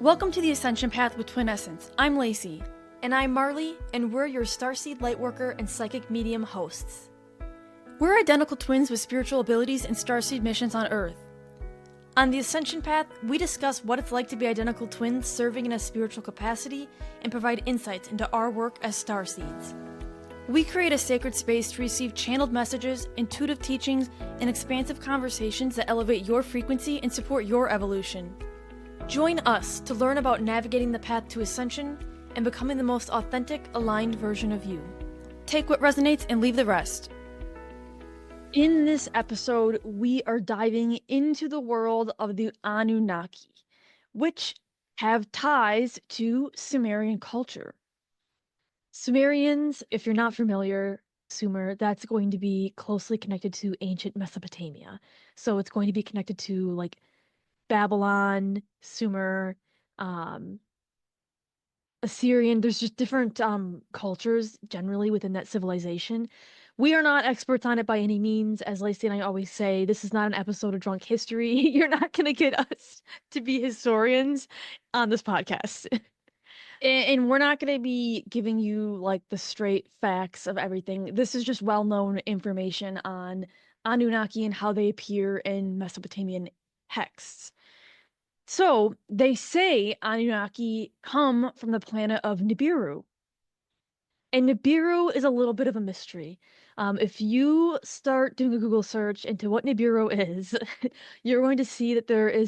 Welcome to the Ascension Path with Twin Essence. I'm Lacey. And I'm Marley, and we're your Starseed Lightworker and Psychic Medium hosts. We're identical twins with spiritual abilities and Starseed missions on Earth. On the Ascension Path, we discuss what it's like to be identical twins serving in a spiritual capacity and provide insights into our work as Starseeds. We create a sacred space to receive channeled messages, intuitive teachings, and expansive conversations that elevate your frequency and support your evolution. Join us to learn about navigating the path to Ascension and becoming the most authentic, aligned version of you. Take what resonates and leave the rest. In this episode, we are diving into the world of the Annunaki, which have ties to Sumerian culture. Sumerians, if you're not familiar, Sumer, that's going to be closely connected to ancient Mesopotamia. So it's going to be connected to like Babylon, Sumer, Assyrian. There's just different cultures generally within that civilization. We are not experts on it by any means. As Lacey and I always say, this is not an episode of Drunk History. You're not going to get us to be historians on this podcast. And we're not going to be giving you like the straight facts of everything. This is just well-known information on Anunnaki and how they appear in Mesopotamian texts. So they say Anunnaki come from the planet of Nibiru. And Nibiru is a little bit of a mystery. If you start doing a Google search into what Nibiru is, you're going to see that you're going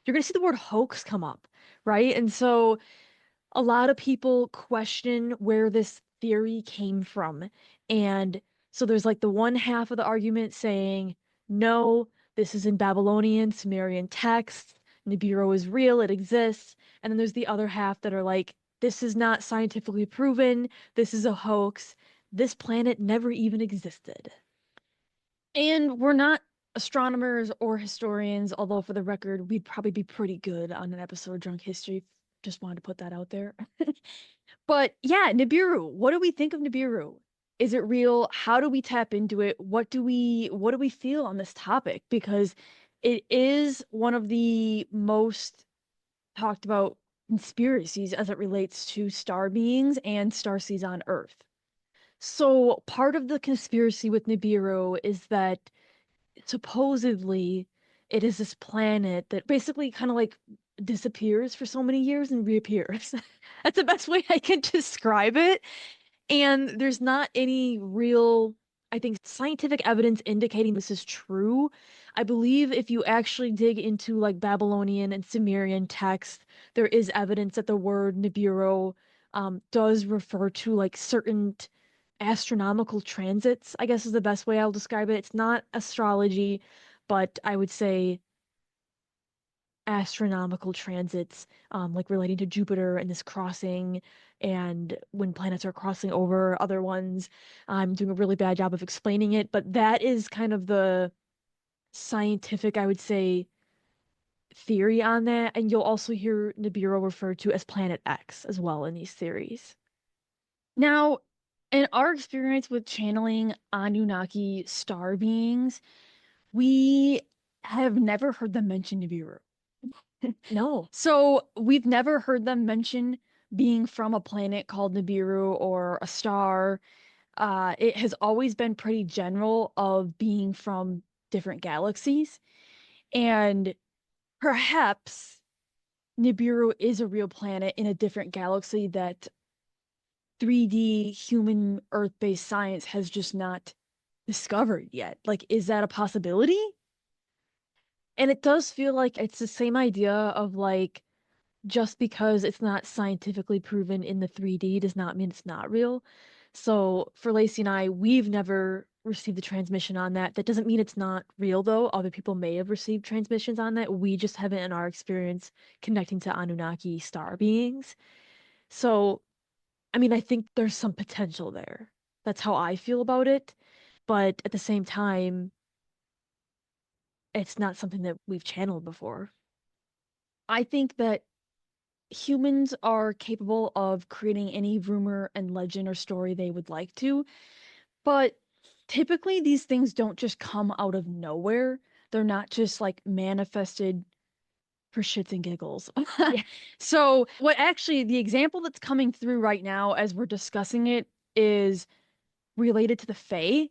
to see the word hoax come up, right? And so a lot of people question where this theory came from. And so there's like the one half of the argument saying, no, this is in Babylonian, Sumerian texts. Nibiru is real, it exists. And then there's the other half that are like, this is not scientifically proven. This is a hoax. This planet never even existed. And we're not astronomers or historians, although for the record, we'd probably be pretty good on an episode of Drunk History. Just wanted to put that out there. But yeah, Nibiru. What do we think of Nibiru? Is it real? How do we tap into it? What do we feel on this topic? Because it is one of the most talked about conspiracies as it relates to star beings and starseeds on Earth. So part of the conspiracy with Nibiru is that supposedly it is this planet that basically kind of like disappears for so many years and reappears. That's the best way I can describe it. And there's not any real, I think, scientific evidence indicating this is true. I believe if you actually dig into like Babylonian and Sumerian text, there is evidence that the word Nibiru does refer to like certain astronomical transits, I guess is the best way I'll describe it. It's not astrology, but I would say astronomical transits, like relating to Jupiter and this crossing, and when planets are crossing over other ones. I'm doing a really bad job of explaining it, but that is kind of the scientific, I would say, theory on that. And you'll also hear Nibiru referred to as Planet X as well in these theories. Now, in our experience with channeling Annunaki star beings, we have never heard them mention Nibiru. No. So we've never heard them mention being from a planet called Nibiru or a star. It has always been pretty general of being from different galaxies. And perhaps Nibiru is a real planet in a different galaxy that 3D human Earth-based science has just not discovered yet. Like, is that a possibility? And it does feel like it's the same idea of like, just because it's not scientifically proven in the 3D does not mean it's not real. So for Lacey and I, we've never received a transmission on that. That doesn't mean it's not real though. Other people may have received transmissions on that. We just haven't in our experience connecting to Annunaki star beings. So, I mean, I think there's some potential there. That's how I feel about it. But at the same time, it's not something that we've channeled before. I think that humans are capable of creating any rumor and legend or story they would like to, but typically these things don't just come out of nowhere. They're not just like manifested for shits and giggles. Yeah. So, what actually, the example that's coming through right now as we're discussing it is related to the Fae,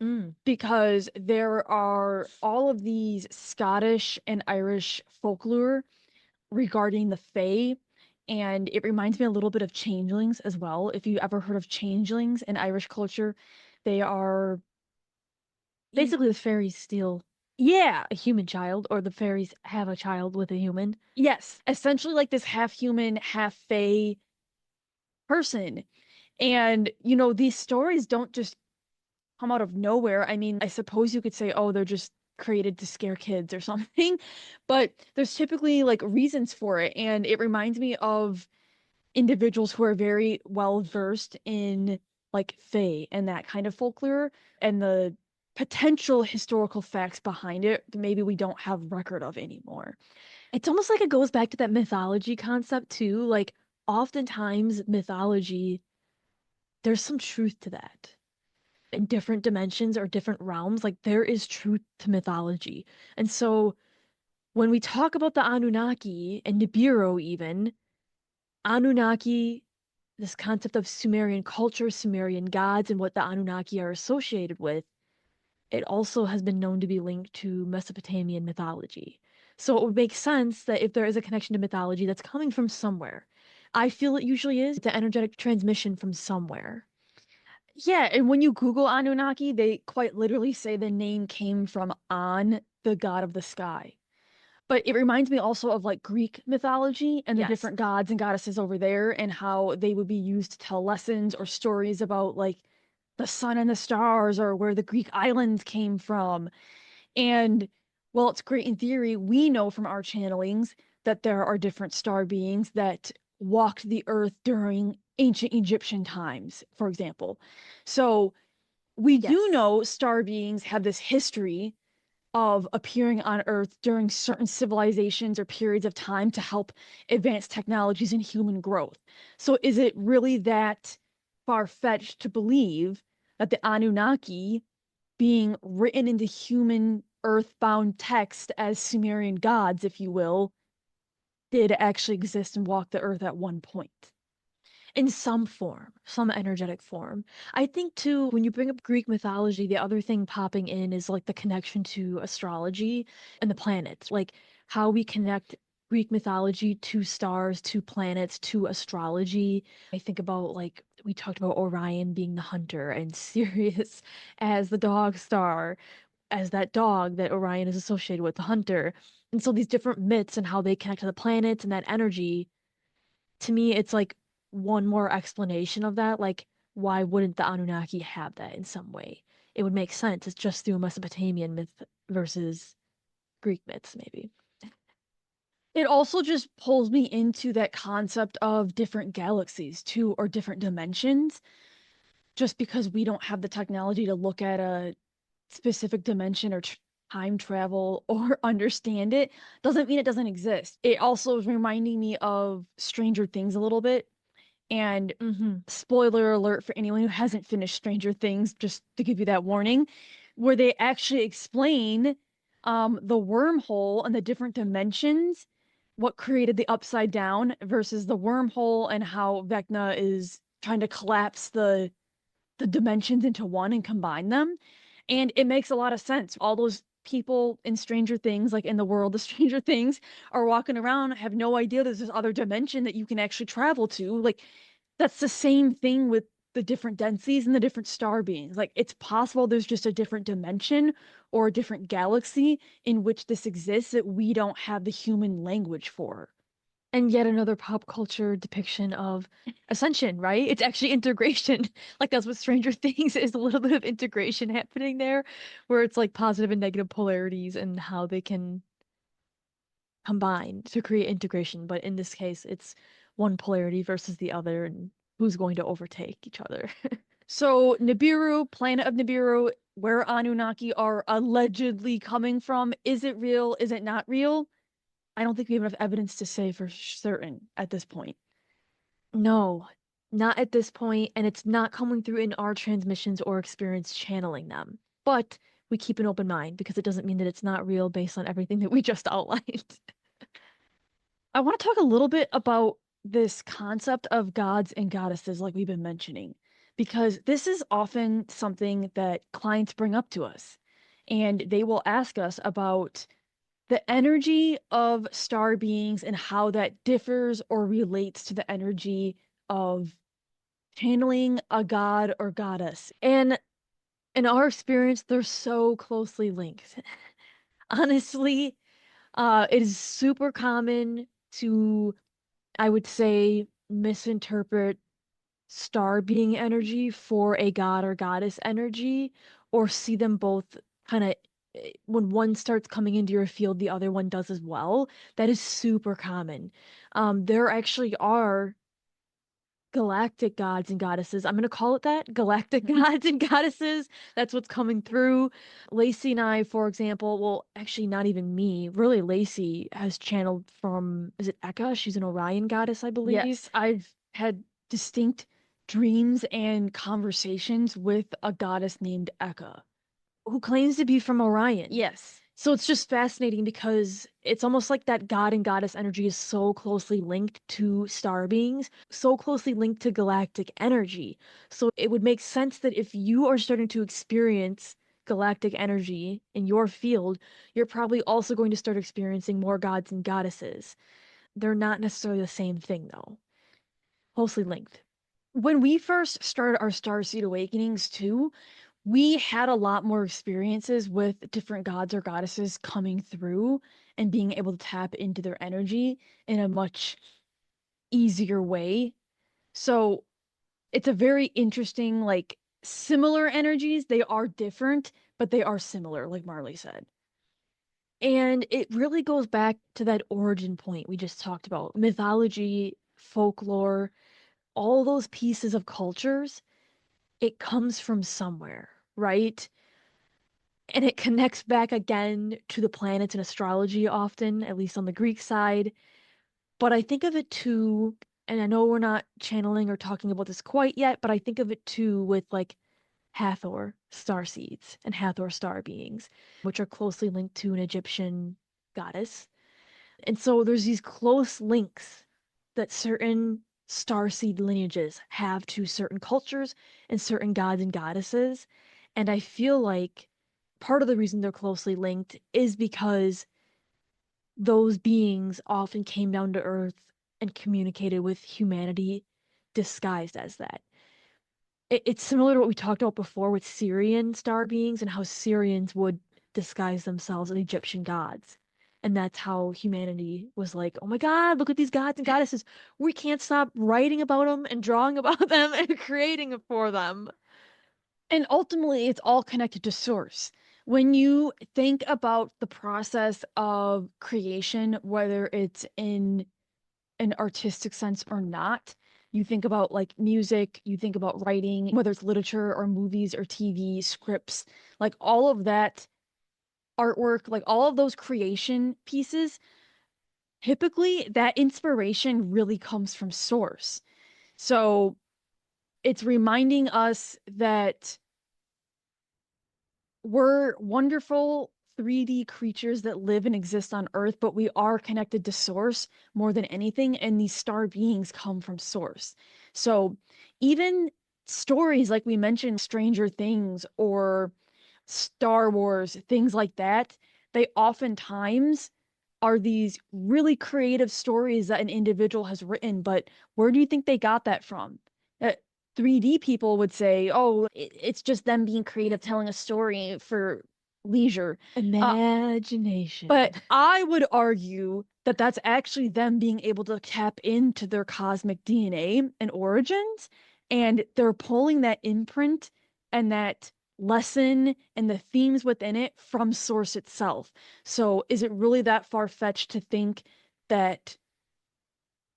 Mm. because there are all of these Scottish and Irish folklore regarding the Fae, and it reminds me a little bit of changelings as well. If you ever heard of changelings in Irish culture, they are You, basically the fairies steal, yeah, a human child, or the fairies have a child with a human. Yes, essentially like this half human, half fae person. And, these stories don't just come out of nowhere. I mean, I suppose you could say, oh, they're just created to scare kids or something, but there's typically like reasons for it. And it reminds me of individuals who are very well versed in like fae and that kind of folklore and the potential historical facts behind it that maybe we don't have record of anymore. It's almost like it goes back to that mythology concept too. Like oftentimes mythology, there's some truth to that. In different dimensions or different realms, like there is truth to mythology. And so when we talk about the Anunnaki and Nibiru even, Anunnaki, this concept of Sumerian culture, Sumerian gods, and what the Anunnaki are associated with, it also has been known to be linked to Mesopotamian mythology. So it would make sense that if there is a connection to mythology that's coming from somewhere, I feel it usually is the energetic transmission from somewhere. Yeah, and when you Google Anunnaki, they quite literally say the name came from An, the god of the sky. But it reminds me also of like Greek mythology and the yes. different gods and goddesses over there and how they would be used to tell lessons or stories about like the sun and the stars or where the Greek islands came from. And while it's great in theory, we know from our channelings that there are different star beings that walked the earth during ancient Egyptian times, for example. So we do Yes. know star beings have this history of appearing on Earth during certain civilizations or periods of time to help advance technologies and human growth. So, is it really that far-fetched to believe that the Anunnaki, being written into human earthbound text as Sumerian gods, if you will, did actually exist and walk the earth at one point? In some form, some energetic form. I think too, when you bring up Greek mythology, the other thing popping in is like the connection to astrology and the planets, like how we connect Greek mythology to stars, to planets, to astrology. I think about like we talked about Orion being the hunter and Sirius as the dog star, as that dog that Orion is associated with, the hunter. And so these different myths and how they connect to the planets and that energy, to me, it's like one more explanation of that. Like, why wouldn't the Anunnaki have that in some way? It would make sense. It's just through Mesopotamian myth versus Greek myths, maybe. It also just pulls me into that concept of different galaxies too, or different dimensions. Just because we don't have the technology to look at a specific dimension or time travel or understand it, doesn't mean it doesn't exist. It also is reminding me of Stranger Things a little bit. And Mm-hmm. spoiler alert for anyone who hasn't finished Stranger Things, just to give you that warning, where they actually explain the wormhole and the different dimensions, what created the upside down versus the wormhole, and how Vecna is trying to collapse the dimensions into one and combine them. And it makes a lot of sense. All those people in Stranger Things, like in the world of Stranger Things, are walking around, have no idea there's this other dimension that you can actually travel to. Like, that's the same thing with the different densities and the different star beings. Like, it's possible there's just a different dimension or a different galaxy in which this exists that we don't have the human language for. And yet another pop culture depiction of Ascension, right? It's actually integration. Like that's what Stranger Things is, a little bit of integration happening there, where it's like positive and negative polarities and how they can combine to create integration. But in this case, it's one polarity versus the other and who's going to overtake each other. So Nibiru, planet of Nibiru, where Anunnaki are allegedly coming from, is it real? Is it not real? I don't think we have enough evidence to say for certain at this point. No, not at this point, and it's not coming through in our transmissions or experience channeling them. But we keep an open mind because it doesn't mean that it's not real based on everything that we just outlined. I want to talk a little bit about this concept of gods and goddesses, like we've been mentioning, because this is often something that clients bring up to us. And they will ask us about the energy of star beings and how that differs or relates to the energy of channeling a god or goddess. And in our experience, they're so closely linked. Honestly, it is super common to, I would say, misinterpret star being energy for a god or goddess energy, or see them both kind of when one starts coming into your field, the other one does as well. That is super common. There actually are galactic gods and goddesses. I'm going to call it that. Galactic gods and goddesses. That's what's coming through. Lacey and I, for example, well, actually, not even me. Really, Lacey has channeled from, is it Eka? She's an Orion goddess, I believe. Yes, I've had distinct dreams and conversations with a goddess named Eka who claims to be from Orion. Yes. So it's just fascinating because it's almost like that god and goddess energy is so closely linked to star beings, so closely linked to galactic energy. So it would make sense that if you are starting to experience galactic energy in your field, you're probably also going to start experiencing more gods and goddesses. They're not necessarily the same thing, though. Closely linked. When we first started our Starseed Awakenings too, we had a lot more experiences with different gods or goddesses coming through and being able to tap into their energy in a much easier way. So it's a very interesting, like, similar energies. They are different, but they are similar, like Marley said. And it really goes back to that origin point we just talked about. Mythology, folklore, all those pieces of cultures, it comes from somewhere, right? And it connects back again to the planets and astrology often, at least on the Greek side. But I think of it too, and I know we're not channeling or talking about this quite yet, but I think of it too with like Hathor starseeds and Hathor star beings, which are closely linked to an Egyptian goddess. And so there's these close links that certain starseed lineages have to certain cultures and certain gods and goddesses. And I feel like part of the reason they're closely linked is because those beings often came down to Earth and communicated with humanity disguised as that. It's similar to what we talked about before with Syrian star beings and how Syrians would disguise themselves as Egyptian gods. And that's how humanity was like, oh my God, look at these gods and goddesses. We can't stop writing about them and drawing about them and creating it for them. And ultimately, it's all connected to source. When you think about the process of creation, whether it's in an artistic sense or not, you think about like music, you think about writing, whether it's literature or movies or TV, scripts, like all of that artwork, like all of those creation pieces, typically that inspiration really comes from source. So it's reminding us that we're wonderful 3D creatures that live and exist on Earth, but we are connected to Source more than anything, and these star beings come from Source. So even stories like we mentioned, Stranger Things or Star Wars, things like that, they oftentimes are these really creative stories that an individual has written, but where do you think they got that from? 3D people would say, oh, it's just them being creative, telling a story for leisure. Imagination. But I would argue that that's actually them being able to tap into their cosmic DNA and origins, and they're pulling that imprint and that lesson and the themes within it from source itself. So is it really that far-fetched to think that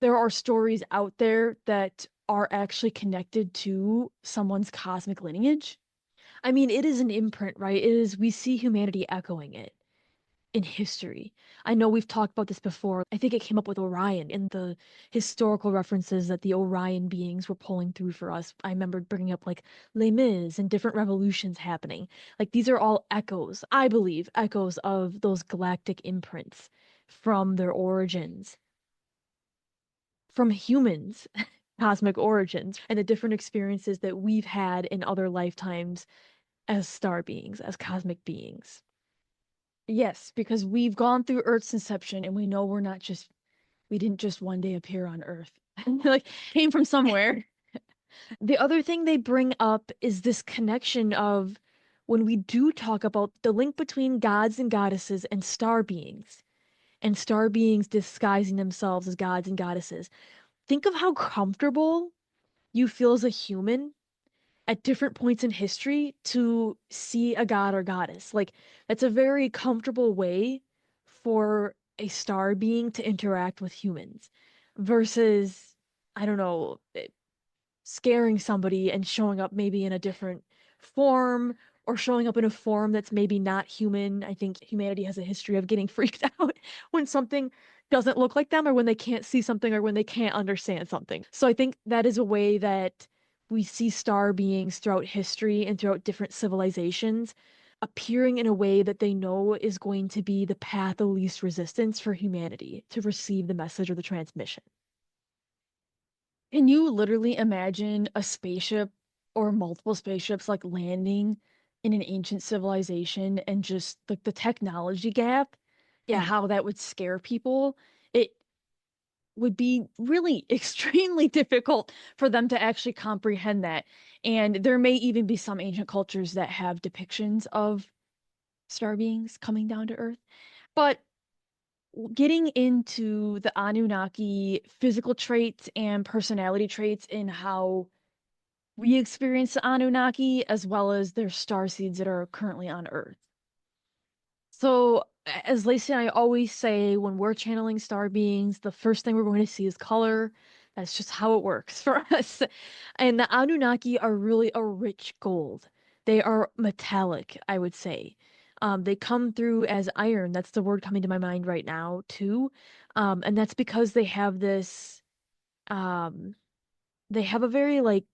there are stories out there that are actually connected to someone's cosmic lineage? I mean, it is an imprint, right? It is, we see humanity echoing it in history. I know we've talked about this before. I think it came up with Orion in the historical references that the Orion beings were pulling through for us. I remember bringing up like Les Mis and different revolutions happening. Like these are all echoes, I believe, echoes of those galactic imprints from their origins. from humans' cosmic origins and the different experiences that we've had in other lifetimes as star beings, as cosmic beings. Yes, because we've gone through Earth's inception and we know we didn't just one day appear on Earth. Like came from somewhere. The other thing they bring up is this connection of when we do talk about the link between gods and goddesses and star beings disguising themselves as gods and goddesses. Think of how comfortable you feel as a human at different points in history to see a god or goddess. Like, that's a very comfortable way for a star being to interact with humans versus, I don't know, scaring somebody and showing up maybe in a different form or showing up in a form that's maybe not human. I think humanity has a history of getting freaked out when something doesn't look like them or when they can't see something or when they can't understand something. So I think that is a way that we see star beings throughout history and throughout different civilizations appearing in a way that they know is going to be the path of least resistance for humanity to receive the message or the transmission. Can you literally imagine a spaceship or multiple spaceships like landing in an ancient civilization and just like the technology gap and Yeah. how that would scare people? It would be really extremely difficult for them to actually comprehend that. And there may even be some ancient cultures that have depictions of star beings coming down to Earth. But getting into the Anunnaki physical traits and personality traits and how we experience the Anunnaki as well as their star seeds that are currently on Earth. So, as Lacey and I always say, when we're channeling star beings, the first thing we're going to see is color. That's just how it works for us. And the Anunnaki are really a rich gold. They are metallic, I would say. They come through as iron. That's the word coming to my mind right now, too. And that's because um, they have a very like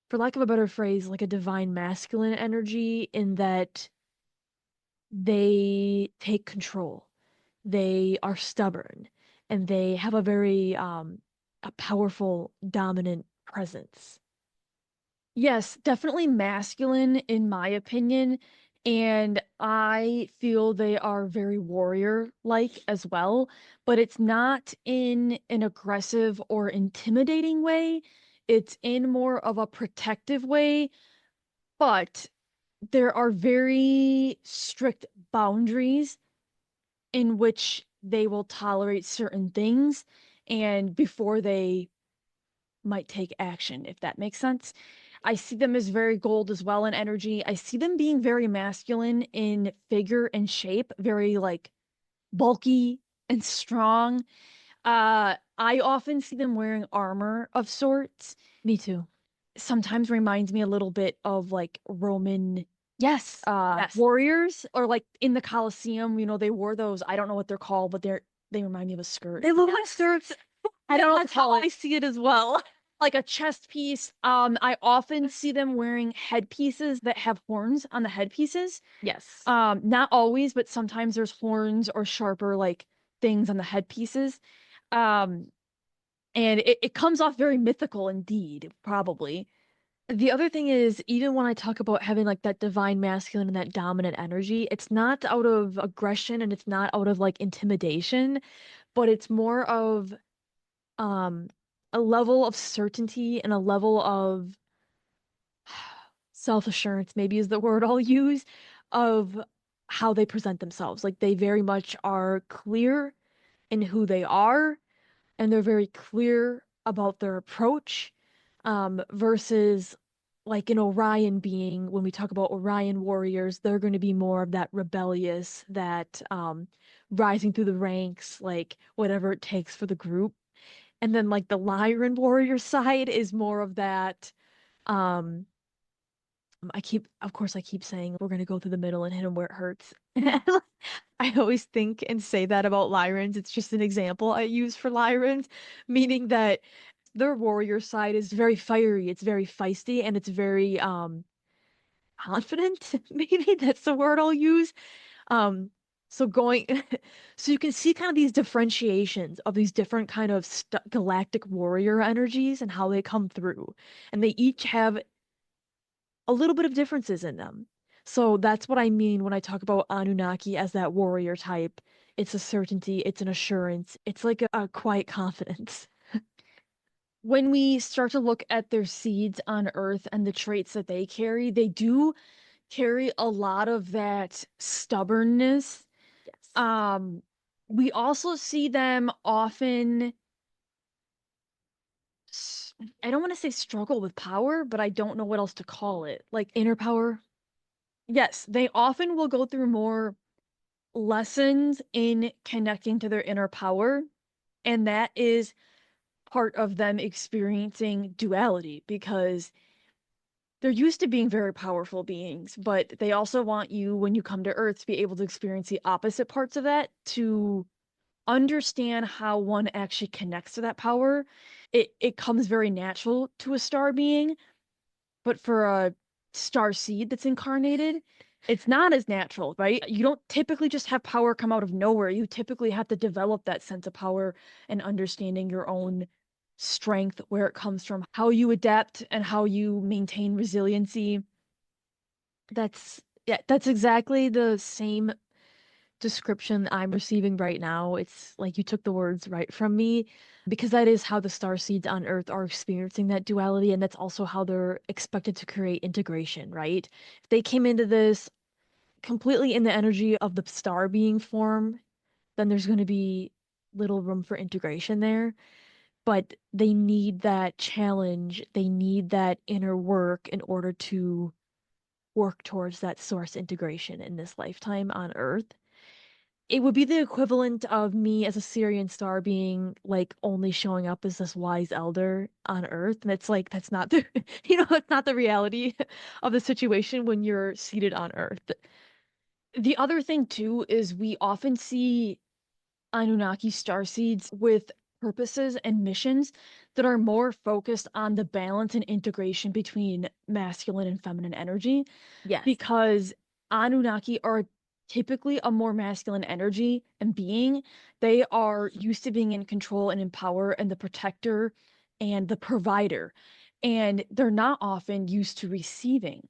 for lack of a better phrase, like a divine masculine energy in that they take control. They are stubborn and they have a very a powerful dominant presence. Yes, definitely masculine in my opinion, and I feel they are very warrior-like as well, but it's not in an aggressive or intimidating way. It's in more of a protective way, but there are very strict boundaries in which they will tolerate certain things and before they might take action, if that makes sense. I see them as very gold as well in energy. I see them being very masculine in figure and shape, very like bulky and strong. I often see them wearing armor of sorts. Me too. Sometimes reminds me a little bit of like Roman Yes. Yes. warriors or like in the Colosseum, they wore those, I don't know what they're called, but they remind me of a skirt. They look like skirts. I don't know what That's to call how it. I see it as well. Like a chest piece. I often see them wearing headpieces that have horns on the headpieces. Yes. Not always, but sometimes there's horns or sharper like things on the headpieces. Um, and it comes off very mythical indeed, probably. The other thing is, even when I talk about having like that divine masculine and that dominant energy, it's not out of aggression and it's not out of like intimidation, but it's more of um a level of certainty and a level of self-assurance, maybe is the word I'll use, of how they present themselves. Like they very much are clear in who they are, and they're very clear about their approach, versus like an Orion being, when we talk about Orion warriors, they're going to be more of that rebellious, that rising through the ranks, like whatever it takes for the group. And then like the Lyran warrior side is more of that um of course I keep saying we're gonna go through the middle and hit them where it hurts. I always think and say that about Lyrans. It's just an example I use for Lyrans, meaning that their warrior side is very fiery, it's very feisty, and it's very confident. Maybe that's the word I'll use. Um, So going, so you can see kind of these differentiations of these different kind of st galactic warrior energies and how they come through. And they each have a little bit of differences in them. So that's what I mean when I talk about Anunnaki as that warrior type. It's a certainty, it's an assurance, it's like a quiet confidence. When we start to look at their seeds on Earth and the traits that they carry, they do carry a lot of that stubbornness. Yes. We also see them often, I don't want to say struggle with power, but I don't know what else to call it. Like inner power. Yes, they often will go through more lessons in connecting to their inner power, and that is part of them experiencing duality because they're used to being very powerful beings, but they also want you, when you come to Earth, to be able to experience the opposite parts of that, to understand how one actually connects to that power. It comes very natural to a star being, but for a star seed that's incarnated, it's not as natural, right? You don't typically just have power come out of nowhere. You typically have to develop that sense of power and understanding your own strength, where it comes from, how you adapt and how you maintain resiliency. Yeah, that's exactly the same description I'm receiving right now. It's like you took the words right from me because that is how the star seeds on Earth are experiencing that duality, and that's also how they're expected to create integration, right? If they came into this completely in the energy of the star being form, then there's going to be little room for integration there. But they need that challenge, they need that inner work in order to work towards that source integration in this lifetime on Earth. It would be the equivalent of me as a Syrian star being like only showing up as this wise elder on Earth. And it's like that's not the it's not the reality of the situation when you're seated on Earth. The other thing too is we often see Anunnaki starseeds with purposes and missions that are more focused on the balance and integration between masculine and feminine energy Yes. because Anunnaki are typically a more masculine energy and being. They are used to being in control and in power and the protector and the provider. And they're not often used to receiving.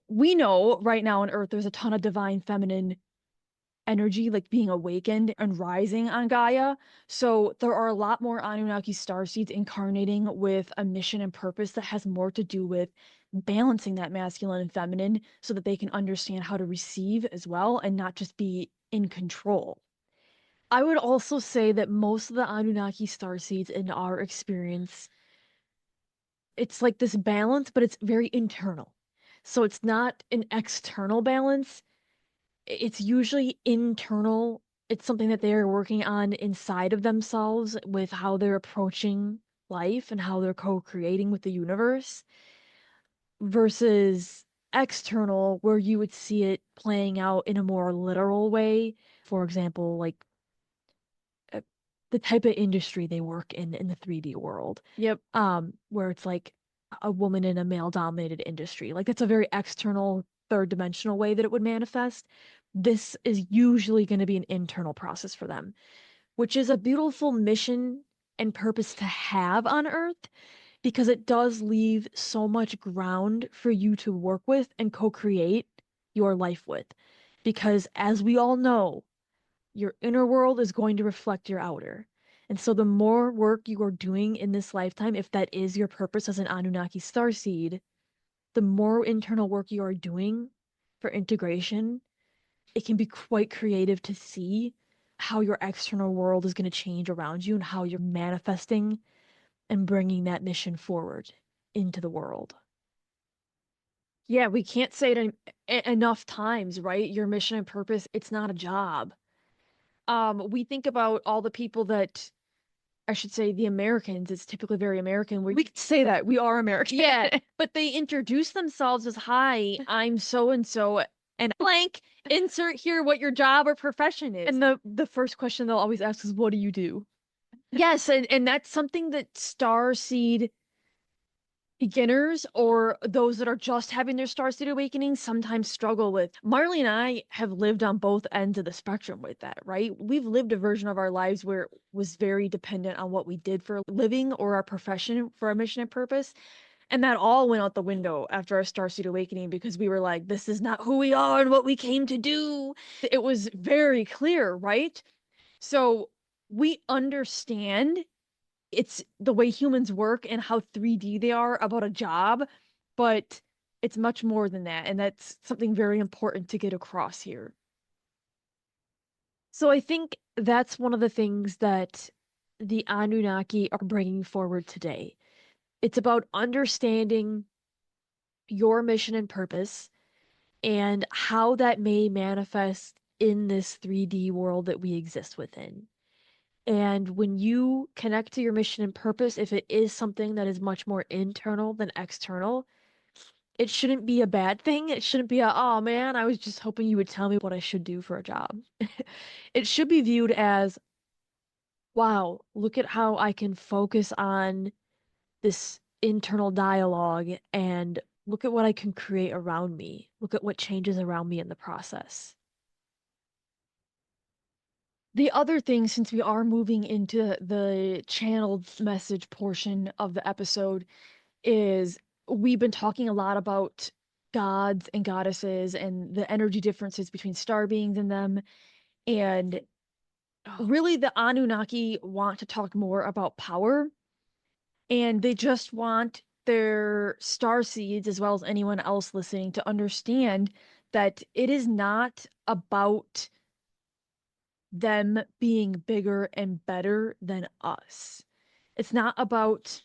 We know right now on Earth there's a ton of divine feminine energy like being awakened and rising on Gaia. So there are a lot more Anunnaki starseeds incarnating with a mission and purpose that has more to do with balancing that masculine and feminine so that they can understand how to receive as well and not just be in control. I would also say that most of the Anunnaki starseeds in our experience, it's like this balance, but it's very internal. So it's not an external balance, it's usually internal. It's something that they're working on inside of themselves with how they're approaching life and how they're co-creating with the universe versus external, where you would see it playing out in a more literal way. For example, like uh, the type of industry they work in the 3D world. Yep. Where it's like a woman in a male-dominated industry. Like that's a very external, third-dimensional way that it would manifest. This is usually going to be an internal process for them, which is a beautiful mission and purpose to have on Earth because it does leave so much ground for you to work with and co-create your life with. Because as we all know, your inner world is going to reflect your outer. And so the more work you are doing in this lifetime, if that is your purpose as an Anunnaki starseed, the more internal work you are doing for integration, it can be quite creative to see how your external world is going to change around you and how you're manifesting and bringing that mission forward into the world. Yeah, we can't say it enough times, right? Your mission and purpose, it's not a job. We think about all the people that I should say the Americans, it's typically very American. We could say that we are American. Yeah, but they introduce themselves as, "Hi, I'm so and so, and blank, insert here what your job or profession is." And the first question they'll always ask is, "What do you do?" Yes, and that's something that Starseed beginners or those that are just having their starseed awakening sometimes struggle with. Marley and I have lived on both ends of the spectrum with that, right? We've lived a version of our lives where it was very dependent on what we did for a living or our profession for our mission and purpose. And that all went out the window after our starseed awakening because we were like, this is not who we are and what we came to do. It was very clear, right? So we understand it's the way humans work and how 3D they are about a job, but it's much more than that. And that's something very important to get across here. So I think that's one of the things that the Anunnaki are bringing forward today. It's about understanding your mission and purpose and how that may manifest in this 3D world that we exist within. And when you connect to your mission and purpose, if it is something that is much more internal than external, it shouldn't be a bad thing. It shouldn't be oh man, I was just hoping you would tell me what I should do for a job. It should be viewed as, wow, look at how I can focus on this internal dialogue and look at what I can create around me. Look at what changes around me in the process. The other thing, since we are moving into the channeled message portion of the episode, is we've been talking a lot about gods and goddesses and the energy differences between star beings and them. And really, the Anunnaki want to talk more about power, and they just want their star seeds, as well as anyone else listening, to understand that it is not about them being bigger and better than us. It's not about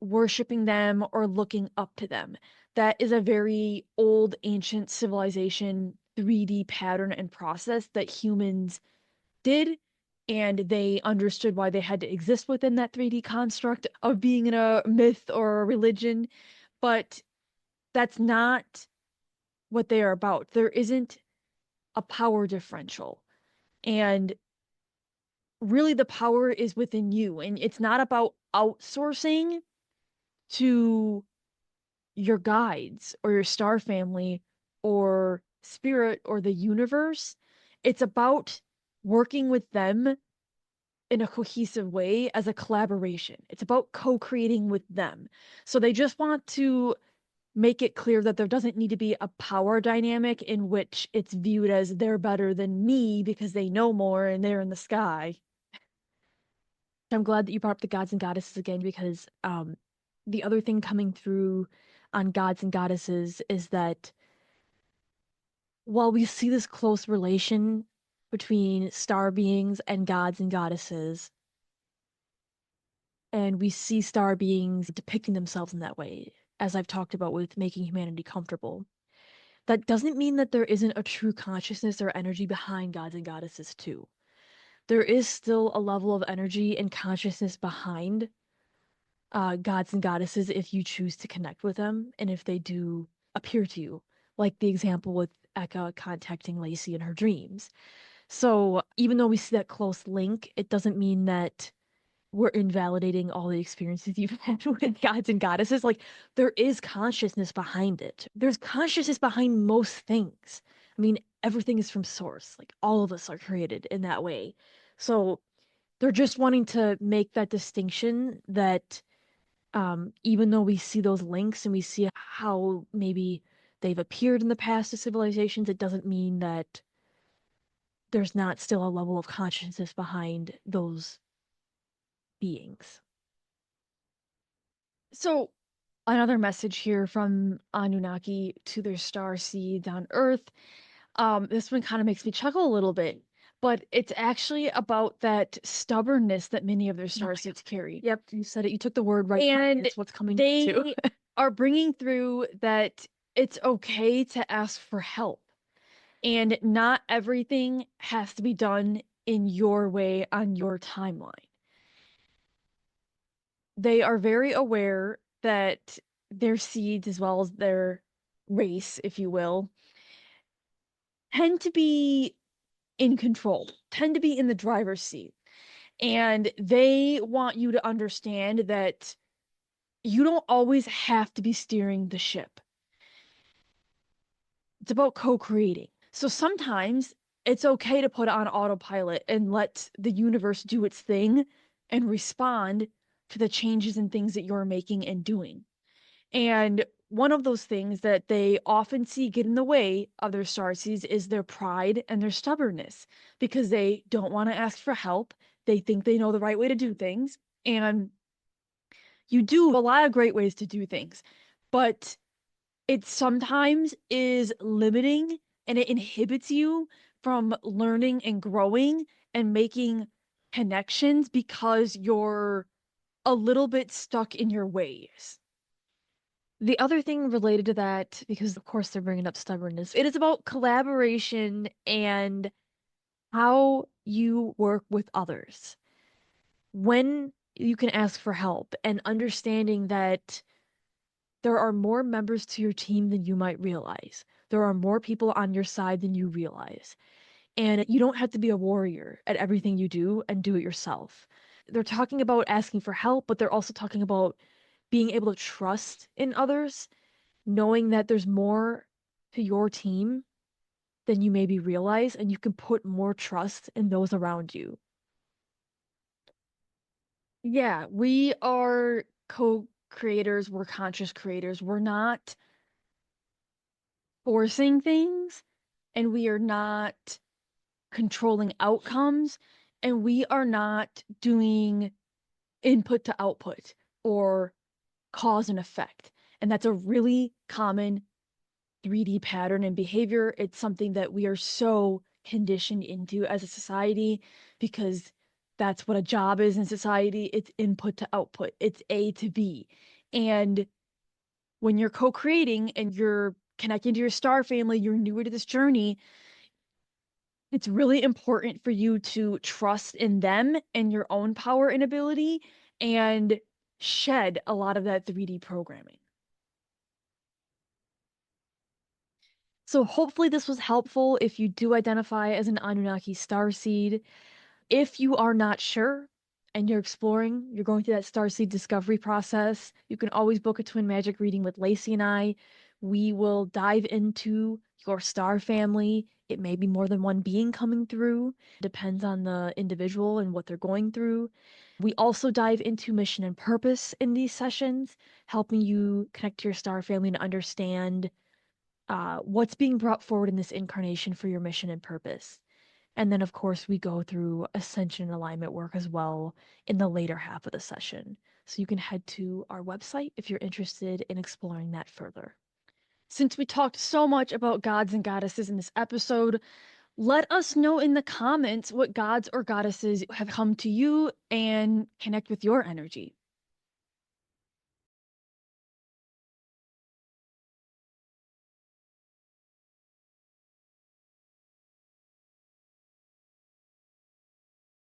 worshiping them or looking up to them. That is a very old, ancient civilization 3D pattern and process that humans did. And they understood why they had to exist within that 3D construct of being in a myth or a religion. But that's not what they are about. There isn't a power differential. And really the power is within you, and it's not about outsourcing to your guides or your star family or spirit or the universe. It's about working with them in a cohesive way as a collaboration. It's about co-creating with them. So they just want to make it clear that there doesn't need to be a power dynamic in which it's viewed as they're better than me because they know more and they're in the sky. I'm glad that you brought up the gods and goddesses again because the other thing coming through on gods and goddesses is that while we see this close relation between star beings and gods and goddesses, and we see star beings depicting themselves in that way, as I've talked about with making humanity comfortable, that doesn't mean that there isn't a true consciousness or energy behind gods and goddesses too. There is still a level of energy and consciousness behind gods and goddesses if you choose to connect with them and if they do appear to you, like the example with Eka contacting Lacey in her dreams. So even though we see that close link, it doesn't mean that we're invalidating all the experiences you've had with gods and goddesses. Like, there is consciousness behind it. There's consciousness behind most things. I mean, everything is from source. Like, all of us are created in that way. So they're just wanting to make that distinction that even though we see those links and we see how maybe they've appeared in the past to civilizations, it doesn't mean that there's not still a level of consciousness behind those beings. So, another message here from Anunnaki to their star seeds on Earth. This one kind of makes me chuckle a little bit, but it's actually about that stubbornness that many of their star seeds carry. Yep, you said it. You took the word right. And it's what's coming to. Are bringing through that it's okay to ask for help, and not everything has to be done in your way on your timeline. They are very aware that their seeds, as well as their race, if you will, tend to be in control, tend to be in the driver's seat. And they want you to understand that you don't always have to be steering the ship. It's about co-creating. So sometimes it's okay to put on autopilot and let the universe do its thing and respond to the changes and things that you're making and doing. And one of those things that they often see get in the way of their starseeds is their pride and their stubbornness because they don't want to ask for help. They think they know the right way to do things. And you do a lot of great ways to do things, but it sometimes is limiting and it inhibits you from learning and growing and making connections because you're a little bit stuck in your ways. The other thing related to that, because of course they're bringing up stubbornness, it is about collaboration and how you work with others. When you can ask for help and understanding that there are more members to your team than you might realize. There are more people on your side than you realize. And you don't have to be a warrior at everything you do and do it yourself. They're talking about asking for help, but they're also talking about being able to trust in others, knowing that there's more to your team than you maybe realize, and you can put more trust in those around you. Yeah, we are co-creators, we're conscious creators. We're not forcing things, and we are not controlling outcomes, and we are not doing input to output or cause and effect. And that's a really common 3D pattern and behavior. It's something that we are so conditioned into as a society because that's what a job is in society. It's input to output, it's A to B. And when you're co-creating and you're connecting to your star family, you're newer to this journey, it's really important for you to trust in them and your own power and ability and shed a lot of that 3D programming. So hopefully this was helpful if you do identify as an Anunnaki starseed. If you are not sure and you're exploring, you're going through that starseed discovery process, you can always book a twin magic reading with Lacey and I. We will dive into your star family. It may be more than one being coming through, depends on the individual and what they're going through. We also dive into mission and purpose in these sessions, helping you connect to your star family and understand what's being brought forward in this incarnation for your mission and purpose. And then, of course, we go through Ascension and alignment work as well in the later half of the session. So you can head to our website if you're interested in exploring that further. Since we talked so much about gods and goddesses in this episode, let us know in the comments what gods or goddesses have come to you and connect with your energy.